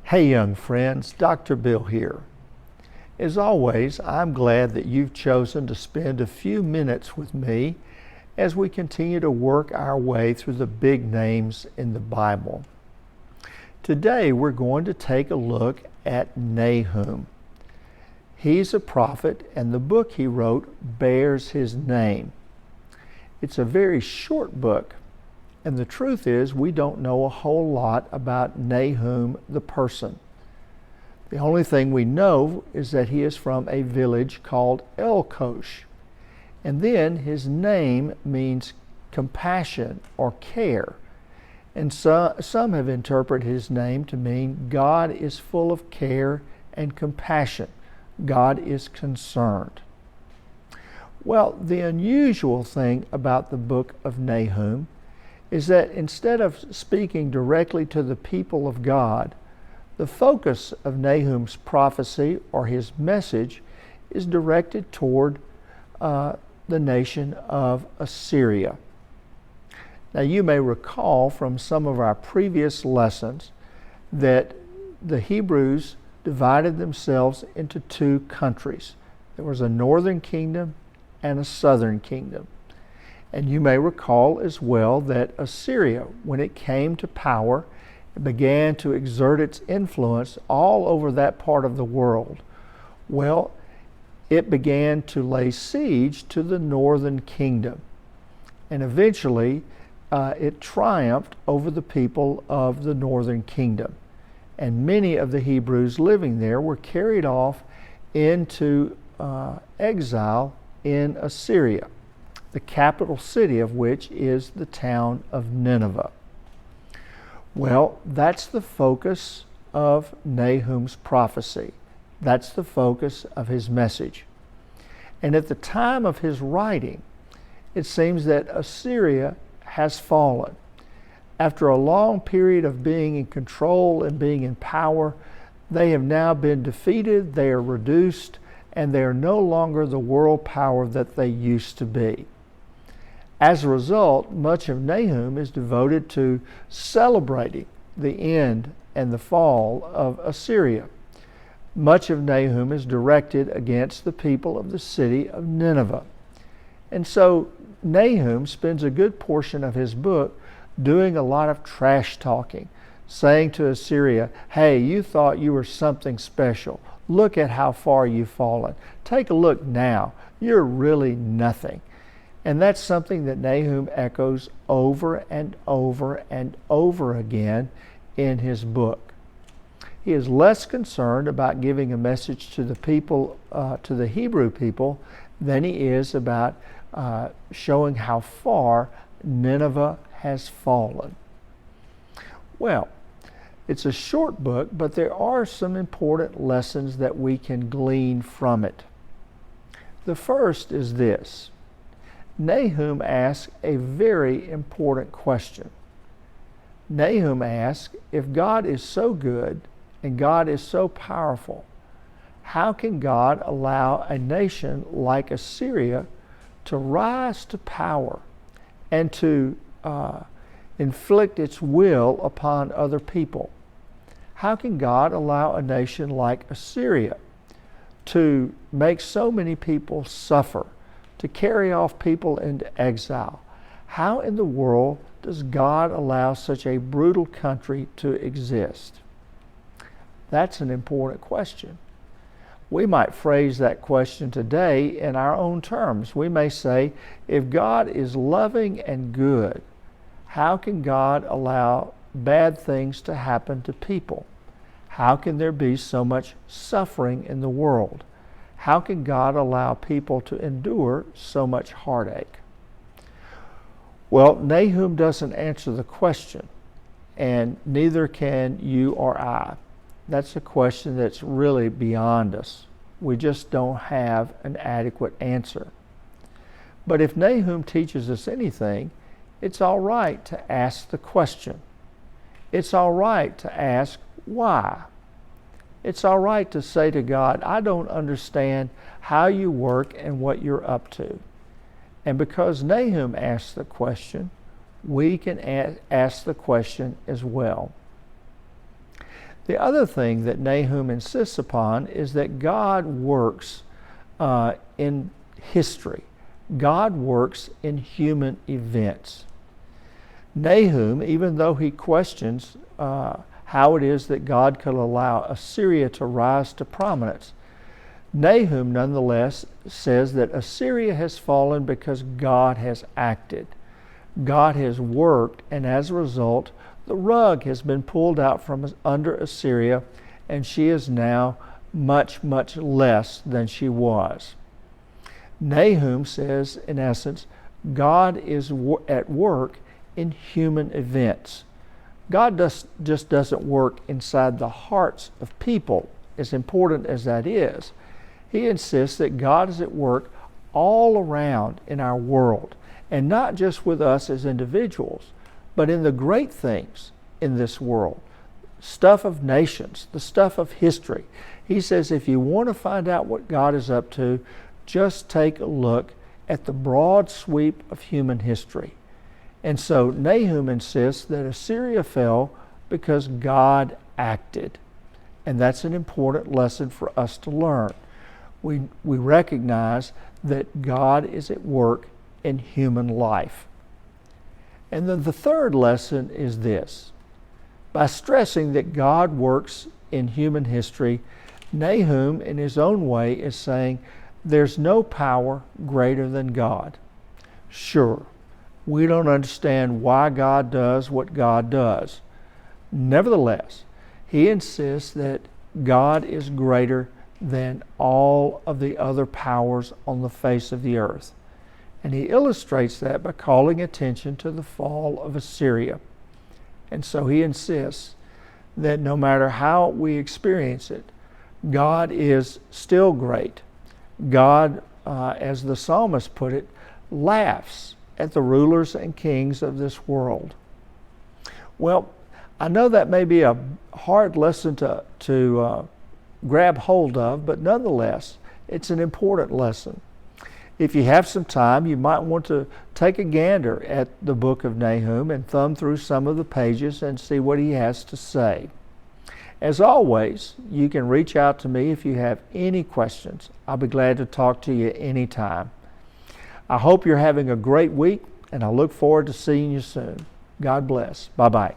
Hey young friends, Dr. Bill here. As always, I'm glad that you've chosen to spend a few minutes with me as we continue to work our way through the big names in the Bible. Today we're going to take a look at Nahum. He's a prophet, and the book he wrote bears his name. It's a very short book, and the truth is we don't know a whole lot about Nahum the person. The only thing we know is that he is from a village called Elkosh, and then his name means compassion or care. And some have interpreted his name to mean God is full of care and compassion. God is concerned. Well, the unusual thing about the book of Nahum is that instead of speaking directly to the people of God, the focus of Nahum's prophecy or his message is directed toward the nation of Assyria. Now, you may recall from some of our previous lessons that the Hebrews divided themselves into two countries. There was a northern kingdom and a southern kingdom. And you may recall as well that Assyria, when it came to power, began to exert its influence all over that part of the world. Well, it began to lay siege to the northern kingdom. And eventually, it triumphed over the people of the northern kingdom. And many of the Hebrews living there were carried off into exile in Assyria, the capital city of which is the town of Nineveh. Well, that's the focus of Nahum's prophecy. That's the focus of his message. And at the time of his writing, it seems that Assyria has fallen. After a long period of being in control and being in power, they have now been defeated, they are reduced, and they are no longer the world power that they used to be. As a result, much of Nahum is devoted to celebrating the end and the fall of Assyria. Much of Nahum is directed against the people of the city of Nineveh. And so Nahum spends a good portion of his book doing a lot of trash talking, saying to Assyria, hey, you thought you were something special. Look at how far you've fallen. Take a look now. You're really nothing. And that's something that Nahum echoes over and over and over again in his book. He is less concerned about giving a message to the people, to the Hebrew people, than he is about showing how far Nineveh has fallen. Well, it's a short book, but there are some important lessons that we can glean from it. The first is this. Nahum asks a very important question. Nahum asks, if God is so good and God is so powerful, how can God allow a nation like Assyria to rise to power and to inflict its will upon other people? How can God allow a nation like Assyria to make so many people suffer, to carry off people into exile? How in the world does God allow such a brutal country to exist? That's an important question. We might phrase that question today in our own terms. We may say, if God is loving and good, how can God allow bad things to happen to people? How can there be so much suffering in the world? How can God allow people to endure so much heartache? Well, Nahum doesn't answer the question, and neither can you or I. That's a question that's really beyond us. We just don't have an adequate answer. But if Nahum teaches us anything, it's all right to ask the question. It's all right to ask why. It's all right to say to God, I don't understand how you work and what you're up to. And because Nahum asked the question, we can ask the question as well. The other thing that Nahum insists upon is that God works in history. God works in human events. Nahum, even though he questions how it is that God could allow Assyria to rise to prominence, Nahum nonetheless says that Assyria has fallen because God has acted. God has worked, and as a result, the rug has been pulled out from under Assyria, and she is now much, much less than she was. Nahum says, in essence, God is at work in human events. God just doesn't work inside the hearts of people, as important as that is. He insists that God is at work all around in our world, and not just with us as individuals, but in the great things in this world, stuff of nations, the stuff of history. He says if you want to find out what God is up to, just take a look at the broad sweep of human history. And so Nahum insists that Assyria fell because God acted. And that's an important lesson for us to learn. We recognize that God is at work in human life. And then the third lesson is this. By stressing that God works in human history, Nahum, in his own way, is saying there's no power greater than God. Sure, we don't understand why God does what God does. Nevertheless, he insists that God is greater than all of the other powers on the face of the earth. And he illustrates that by calling attention to the fall of Assyria. And so he insists that no matter how we experience it, God is still great. God, as the psalmist put it, laughs at the rulers and kings of this world. Well, I know that may be a hard lesson to grab hold of, but nonetheless, it's an important lesson. If you have some time, you might want to take a gander at the book of Nahum and thumb through some of the pages and see what he has to say. As always, you can reach out to me if you have any questions. I'll be glad to talk to you anytime. I hope you're having a great week, and I look forward to seeing you soon. God bless. Bye-bye.